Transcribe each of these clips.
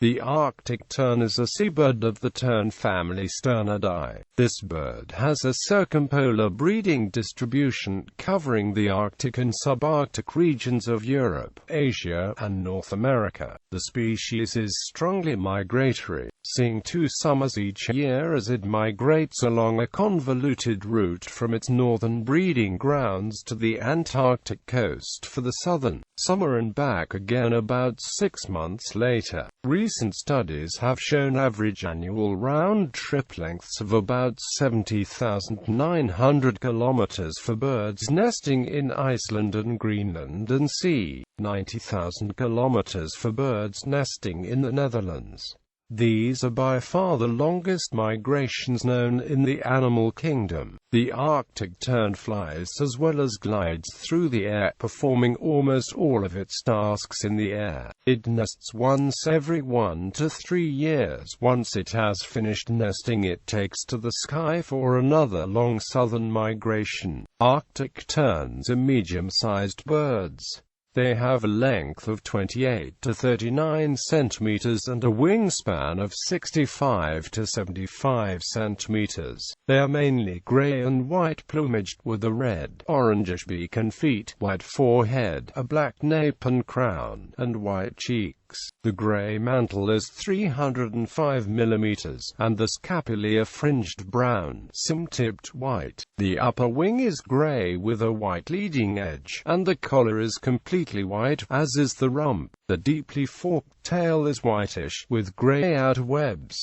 The Arctic tern is a seabird of the tern family Sternidae. This bird has a circumpolar breeding distribution covering the Arctic and subarctic regions of Europe, Asia, and North America. The species is strongly migratory, seeing 2 summers each year as it migrates along a convoluted route from its northern breeding grounds to the Antarctic coast for the southern summer and back again about 6 months later. Recent studies have shown average annual round-trip lengths of about 70,900 kilometers for birds nesting in Iceland and Greenland and c. 90,000 kilometers for birds nesting in the Netherlands. These are by far the longest migrations known in the animal kingdom. The Arctic tern flies as well as glides through the air, performing almost all of its tasks in the air. It nests once every 1 to 3 years. Once it has finished nesting, it takes to the sky for another long southern migration. Arctic terns are medium-sized birds. They have a length of 28 to 39 centimeters and a wingspan of 65 to 75 centimeters. They are mainly gray and white plumaged, with a red, orangish beak and feet, white forehead, a black nape and crown, and white cheeks. The gray mantle is 305 mm, and the scapulae are fringed brown, sim-tipped white. The upper wing is gray with a white leading edge, and the collar is completely white, as is the rump. The deeply forked tail is whitish, with gray outer webs.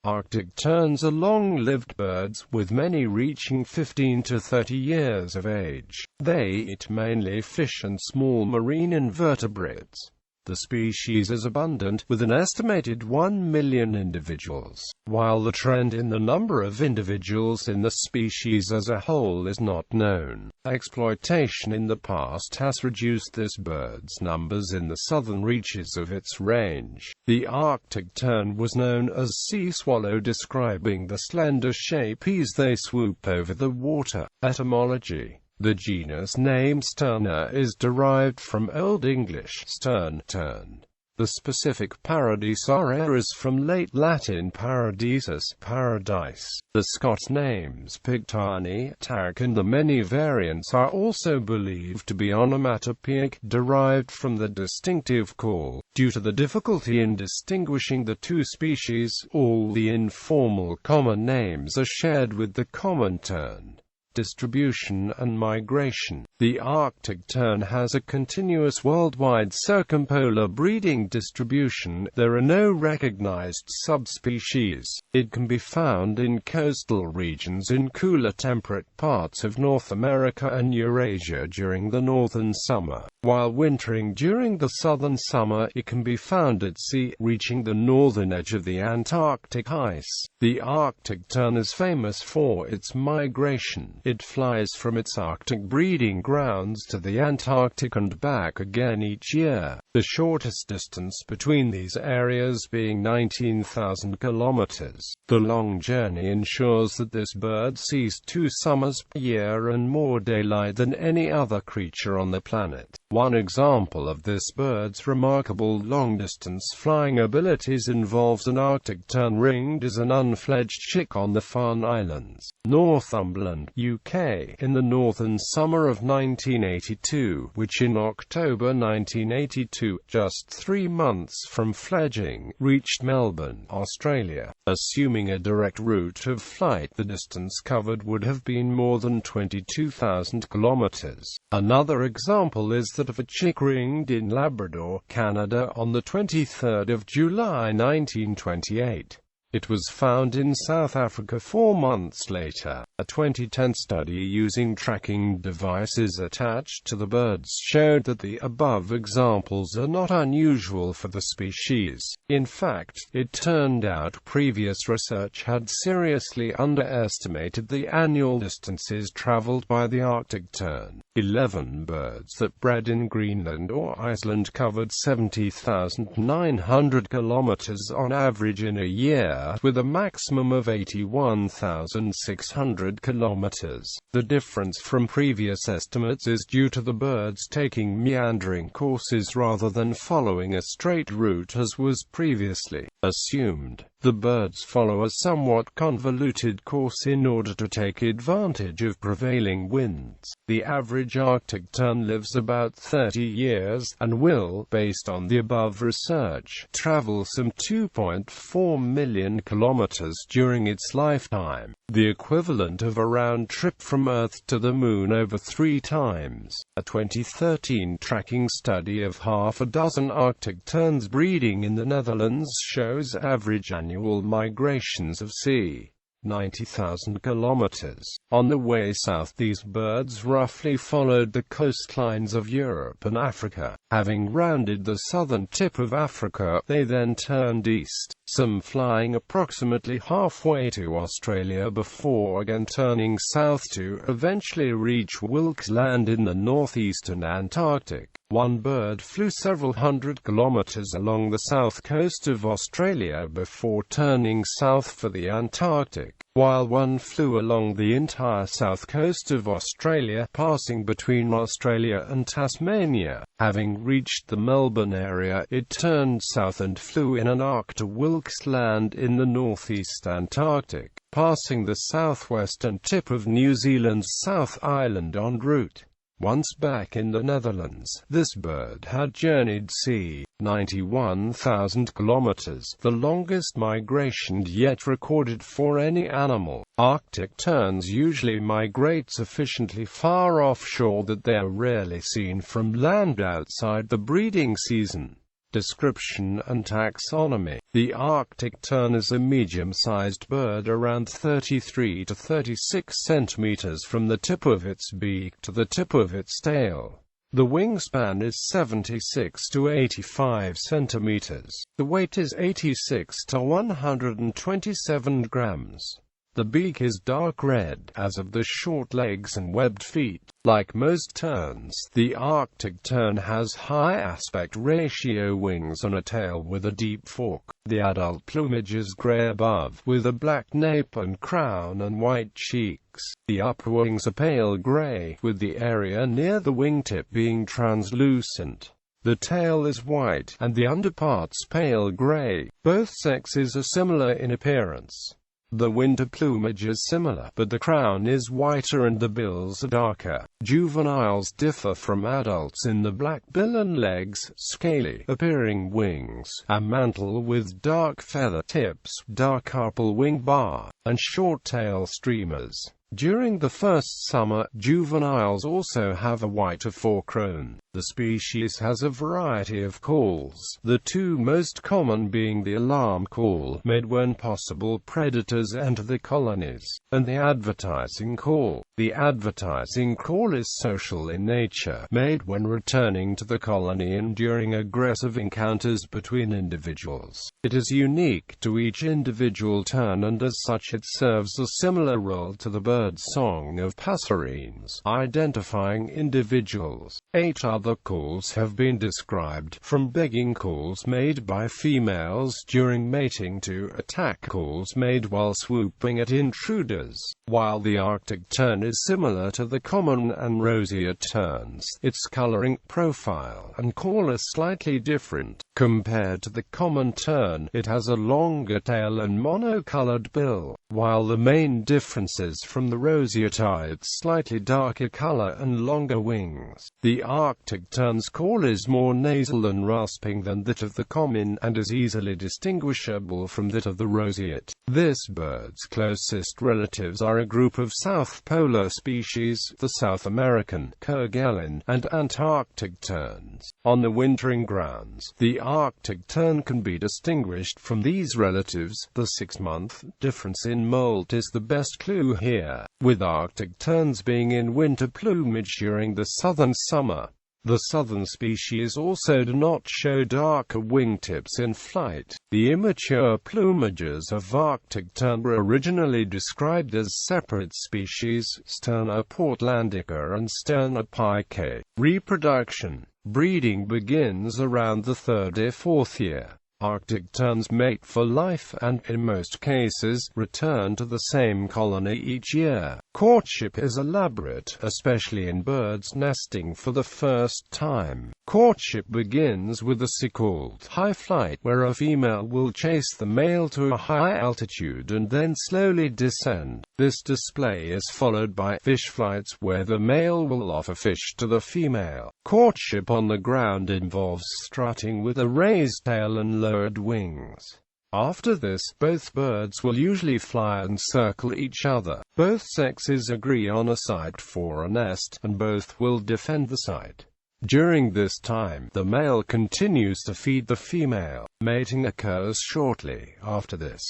Arctic terns are long-lived birds, with many reaching 15 to 30 years of age. They eat mainly fish and small marine invertebrates. The species is abundant, with an estimated 1 million individuals, while the trend in the number of individuals in the species as a whole is not known. Exploitation in the past has reduced this bird's numbers in the southern reaches of its range. The Arctic tern was known as sea swallow, describing the slender shape as they swoop over the water. Etymology. The genus name Sterna is derived from Old English stern, tern. The specific paradisare is from late Latin paradisus, paradise. The Scots names Pictani, Tack, and the many variants are also believed to be onomatopoeic, derived from the distinctive call. Due to the difficulty in distinguishing the two species, all the informal common names are shared with the common tern. Distribution and migration. The Arctic tern has a continuous worldwide circumpolar breeding distribution. There are no recognized subspecies. It can be found in coastal regions in cooler temperate parts of North America and Eurasia during the northern summer. While wintering during the southern summer, it can be found at sea, reaching the northern edge of the Antarctic ice. The Arctic tern is famous for its migration. It flies from its Arctic breeding grounds to the Antarctic and back again each year, the shortest distance between these areas being 19,000 kilometers. The long journey ensures that this bird sees 2 summers per year and more daylight than any other creature on the planet. One example of this bird's remarkable long-distance flying abilities involves an Arctic tern ringed as an unfledged chick on the Farne Islands, Northumberland, UK, in the northern summer of 1982, which in October 1982, just 3 months from fledging, reached Melbourne, Australia. Assuming a direct route of flight, the distance covered would have been more than 22,000 kilometers. Another example is that of a chick ringed in Labrador, Canada, on the 23rd of July 1928. It was found in South Africa 4 months later. A 2010 study using tracking devices attached to the birds showed that the above examples are not unusual for the species. In fact, it turned out previous research had seriously underestimated the annual distances traveled by the Arctic tern. 11 birds that bred in Greenland or Iceland covered 70,900 kilometers on average in a year, with a maximum of 81,600 kilometers. The difference from previous estimates is due to the birds taking meandering courses rather than following a straight route as was previously assumed. The birds follow a somewhat convoluted course in order to take advantage of prevailing winds. The average Arctic tern lives about 30 years, and will, based on the above research, travel some 2.4 million kilometers during its lifetime, the equivalent of a round trip from Earth to the Moon over 3 times. A 2013 tracking study of half a dozen Arctic terns breeding in the Netherlands shows average annual migrations of c. 90,000 kilometers. On the way south, these birds roughly followed the coastlines of Europe and Africa. Having rounded the southern tip of Africa, they then turned east, some flying approximately halfway to Australia before again turning south to eventually reach Wilkes Land in the northeastern Antarctic. One bird flew several hundred kilometers along the south coast of Australia before turning south for the Antarctic, while one flew along the entire south coast of Australia, passing between Australia and Tasmania. Having reached the Melbourne area, it turned south and flew in an arc to Wilkes Land in the northeast Antarctic, passing the southwestern tip of New Zealand's South Island en route. Once back in the Netherlands, this bird had journeyed c. 91,000 kilometers, the longest migration yet recorded for any animal. Arctic terns usually migrate sufficiently far offshore that they are rarely seen from land outside the breeding season. Description and taxonomy. The Arctic tern is a medium-sized bird around 33 to 36 centimeters from the tip of its beak to the tip of its tail. The wingspan is 76 to 85 centimeters. The weight is 86 to 127 grams. The beak is dark red, as of the short legs and webbed feet. Like most terns, the Arctic tern has high aspect ratio wings and a tail with a deep fork. The adult plumage is gray above, with a black nape and crown and white cheeks. The upper wings are pale gray, with the area near the wingtip being translucent. The tail is white, and the underparts pale gray. Both sexes are similar in appearance. The winter plumage is similar, but the crown is whiter and the bills are darker. Juveniles differ from adults in the black bill and legs, scaly appearing wings, a mantle with dark feather tips, dark carpal wing bar, and short tail streamers. During the first summer, juveniles also have a whiter forecrown. The species has a variety of calls, the two most common being the alarm call, made when possible predators enter the colonies, and the advertising call. The advertising call is social in nature, made when returning to the colony and during aggressive encounters between individuals. It is unique to each individual tern, and as such it serves a similar role to the bird song of passerines, identifying individuals. 8 other calls have been described, from begging calls made by females during mating to attack calls made while swooping at intruders. While the Arctic tern is similar to the common and roseate terns, its coloring profile and call are slightly different. Compared to the common tern, it has a longer tail and monocolored bill, while the main differences from the roseate are its slightly darker color and longer wings. The Arctic tern's call is more nasal and rasping than that of the common, and is easily distinguishable from that of the roseate. This bird's closest relatives are a group of South Polar species, the South American, Kerguelen, and Antarctic terns. On the wintering grounds, the Arctic tern can be distinguished from these relatives. The 6-month difference in molt is the best clue here, with Arctic terns being in winter plumage during the southern summer. The southern species also do not show darker wingtips in flight. The immature plumages of Arctic tern were originally described as separate species, Sterna portlandica and Sterna pike. Reproduction. Breeding begins around the third or fourth year. Arctic terns mate for life and, in most cases, return to the same colony each year. Courtship is elaborate, especially in birds nesting for the first time. Courtship begins with a so-called high flight, where a female will chase the male to a high altitude and then slowly descend. This display is followed by fish flights, where the male will offer fish to the female. Courtship on the ground involves strutting with a raised tail and lowered wings. After this, both birds will usually fly and circle each other. Both sexes agree on a site for a nest, and both will defend the site. During this time, the male continues to feed the female. Mating occurs shortly after this.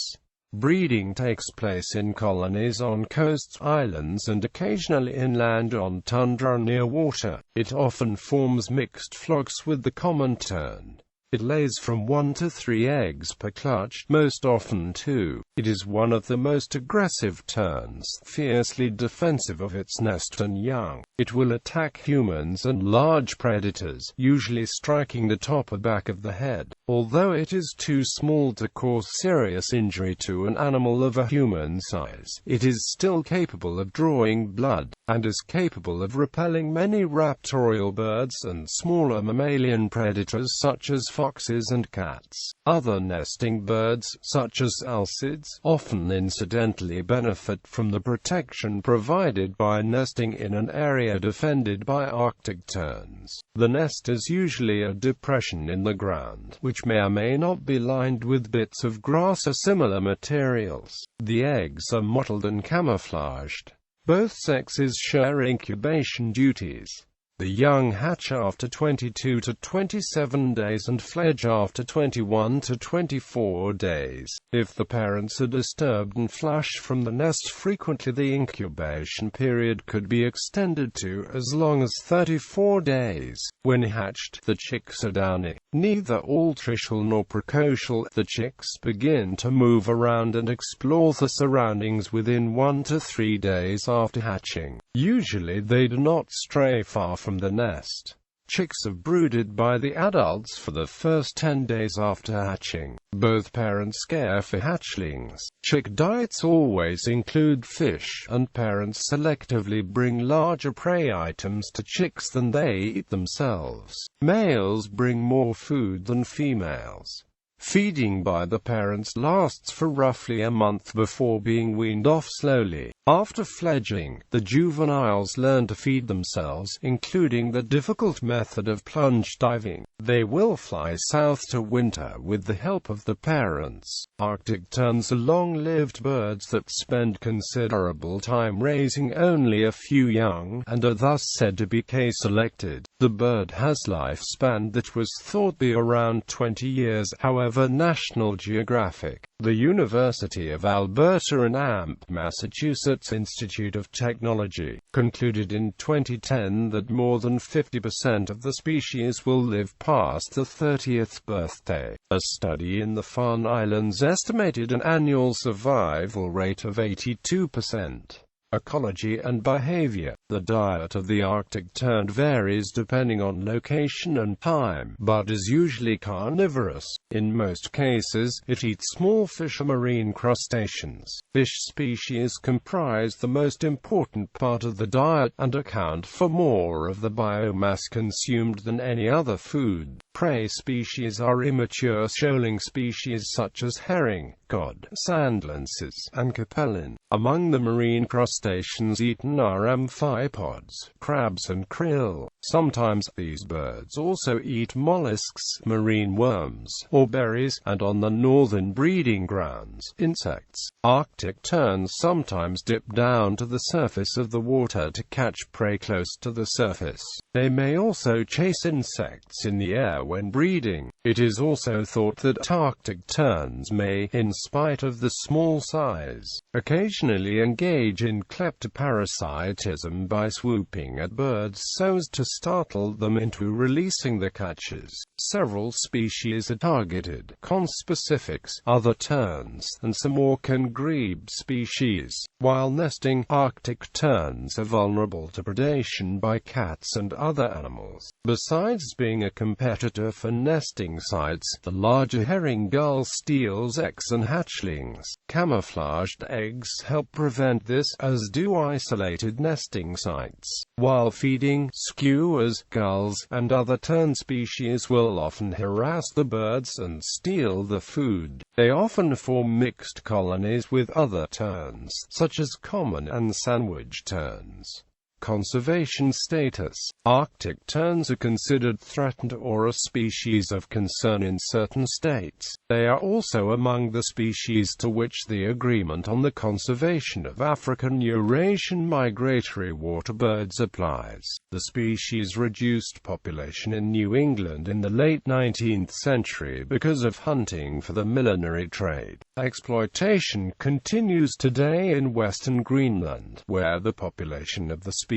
Breeding takes place in colonies on coasts, islands, and occasionally inland on tundra near water. It often forms mixed flocks with the common tern. It lays from 1 to 3 eggs per clutch, most often 2. It is one of the most aggressive terns, fiercely defensive of its nest and young. It will attack humans and large predators, usually striking the top or back of the head. Although it is too small to cause serious injury to an animal of a human size, it is still capable of drawing blood, and is capable of repelling many raptorial birds and smaller mammalian predators such as foxes and cats. Other nesting birds, such as alcids, often incidentally benefit from the protection provided by nesting in an area defended by Arctic terns. The nest is usually a depression in the ground, which may or may not be lined with bits of grass or similar materials. The eggs are mottled and camouflaged. Both sexes share incubation duties. The young hatch after 22 to 27 days and fledge after 21 to 24 days. If the parents are disturbed and flush from the nest frequently, the incubation period could be extended to as long as 34 days. When hatched, the chicks are downy, neither altricial nor precocial. The chicks begin to move around and explore the surroundings within 1 to 3 days after hatching. Usually they do not stray far from the nest. Chicks are brooded by the adults for the first 10 days after hatching. Both parents care for hatchlings. Chick diets always include fish, and parents selectively bring larger prey items to chicks than they eat themselves. Males bring more food than females. Feeding by the parents lasts for roughly a month before being weaned off slowly. After fledging, the juveniles learn to feed themselves, including the difficult method of plunge diving. They will fly south to winter with the help of the parents. Arctic terns are long-lived birds that spend considerable time raising only a few young, and are thus said to be K-selected. The bird has lifespan that was thought to be around 20 years. However, National Geographic, the University of Alberta and AMP, Massachusetts Institute of Technology, concluded in 2010 that more than 50% of the species will live past the 30th birthday. A study in the Farne Islands estimated an annual survival rate of 82%. Ecology and behavior. The diet of the Arctic tern varies depending on location and time, but is usually carnivorous. In most cases, it eats small fish or marine crustaceans. Fish species comprise the most important part of the diet, and account for more of the biomass consumed than any other food. Prey species are immature shoaling species such as herring, cod, sandlances, and capelin. Among the marine crustaceans eaten are amphipods, crabs and krill. Sometimes these birds also eat mollusks, marine worms, or berries, and on the northern breeding grounds, insects. Arctic terns sometimes dip down to the surface of the water to catch prey close to the surface. They may also chase insects in the air when breeding. It is also thought that Arctic terns may, in spite of the small size, occasionally engage in kleptoparasitism by swooping at birds so as to startle them into releasing the catches. Several species are targeted: conspecifics, other terns, and some orca grebe species. While nesting, Arctic terns are vulnerable to predation by cats and other animals. Besides being a competitor for nesting sites, the larger herring gull steals eggs and hatchlings. Camouflaged eggs help prevent this, as do isolated nesting sites. While feeding, skuas, gulls, and other tern species will often harass the birds and steal the food. They often form mixed colonies with other terns, such as common and sandwich terns. Conservation status: Arctic terns are considered threatened or a species of concern in certain states. They are also among the species to which the Agreement on the Conservation of African Eurasian Migratory Waterbirds applies. The species reduced population in New England in the late 19th century because of hunting for the millinery trade. Exploitation continues today in western Greenland, where the population of the species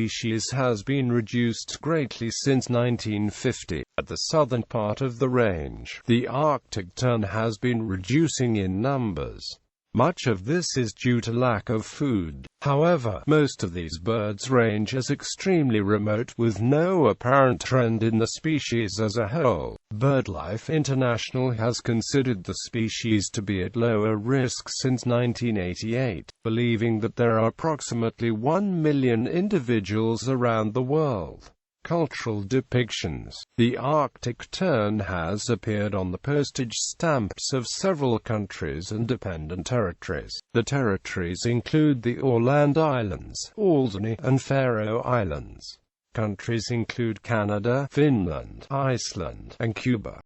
has been reduced greatly since 1950. At the southern part of the range, the Arctic tern has been reducing in numbers. Much of this is due to lack of food. However, most of these birds range as extremely remote, with no apparent trend in the species as a whole. BirdLife International has considered the species to be at lower risk since 1988, believing that there are approximately 1 million individuals around the world. Cultural depictions: the Arctic tern has appeared on the postage stamps of several countries and dependent territories. The territories include the Åland Islands, Alderney, and Faroe Islands. Countries include Canada, Finland, Iceland, and Cuba.